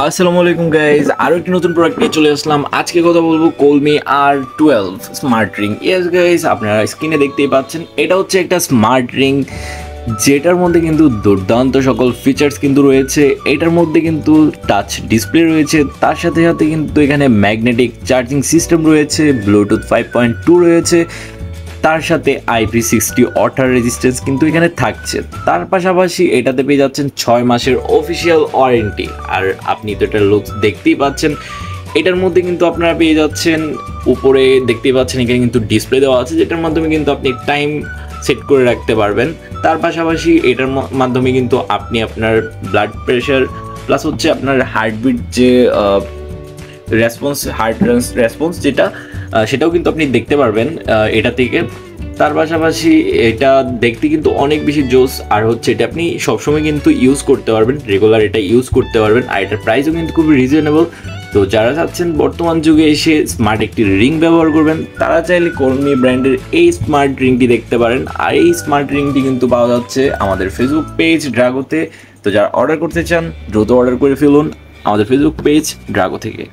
আসসালামু আলাইকুম গাইজ, আরও একটি নতুন প্রোডাক্ট নিয়ে চলে আসলাম। আজকে কথা বলবো কোলমি R12 smart ring. Yes guys, আপনারা স্ক্রিনে দেখতেই পাচ্ছেন, এটা হচ্ছে একটা স্মার্ট রিং যেটার মধ্যে কিন্তু দুর্দান্ত সকল ফিচার্স কিন্তু রয়েছে। এটার মধ্যে কিন্তু টাচ ডিসপ্লে রয়েছে, তার সাথে সাথে কিন্তু এখানে ম্যাগনেটিক চার্জিং সিস্টেম রয়েছে, ব্লুটুথ 5.2 রয়েছে, তার সাথে IP60 ওয়াটার রেজিস্ট্যান্স কিন্তু এখানে থাকছে। তার পাশাপাশি এটাতে পেয়ে যাচ্ছেন 6 মাসের অফিসিয়াল ওয়ারেন্টি। আর আপনি তো এটার লুকস দেখতেই পাচ্ছেন। এটার মধ্যে কিন্তু আপনারা পেয়ে যাচ্ছেন, উপরে দেখতেই পাচ্ছেন এখানে কিন্তু ডিসপ্লে দেওয়া আছে, যেটার মাধ্যমে কিন্তু আপনি টাইম সেট করে রাখতে পারবেন। তার পাশাপাশি এটার মাধ্যমে কিন্তু আপনি আপনার ব্লাড প্রেশার প্লাস হচ্ছে আপনার হার্টবিট যে রেসপন্স যেটা সেটাও কিন্তু আপনি দেখতে পারবেন এটা থেকে। তার পাশাপাশি এটা দেখতে কিন্তু অনেক বেশি জোস, আর হচ্ছে এটা আপনি সবসময় কিন্তু ইউজ করতে পারবেন, রেগুলার এটা ইউজ করতে পারবেন। আর এটার প্রাইসও কিন্তু খুবই রিজনেবল। তো যারা চাচ্ছেন বর্তমান যুগে এসে স্মার্ট একটি রিং ব্যবহার করবেন, তারা চাইলে কোলমি ব্র্যান্ডের এই স্মার্ট রিংটি দেখতে পারেন। আর এই স্মার্ট রিংটি কিন্তু পাওয়া যাচ্ছে আমাদের ফেসবুক পেজ ড্রাগোতে। তো যারা অর্ডার করতে চান দ্রুত অর্ডার করে ফেলুন আমাদের ফেসবুক পেজ ড্রাগো থেকে।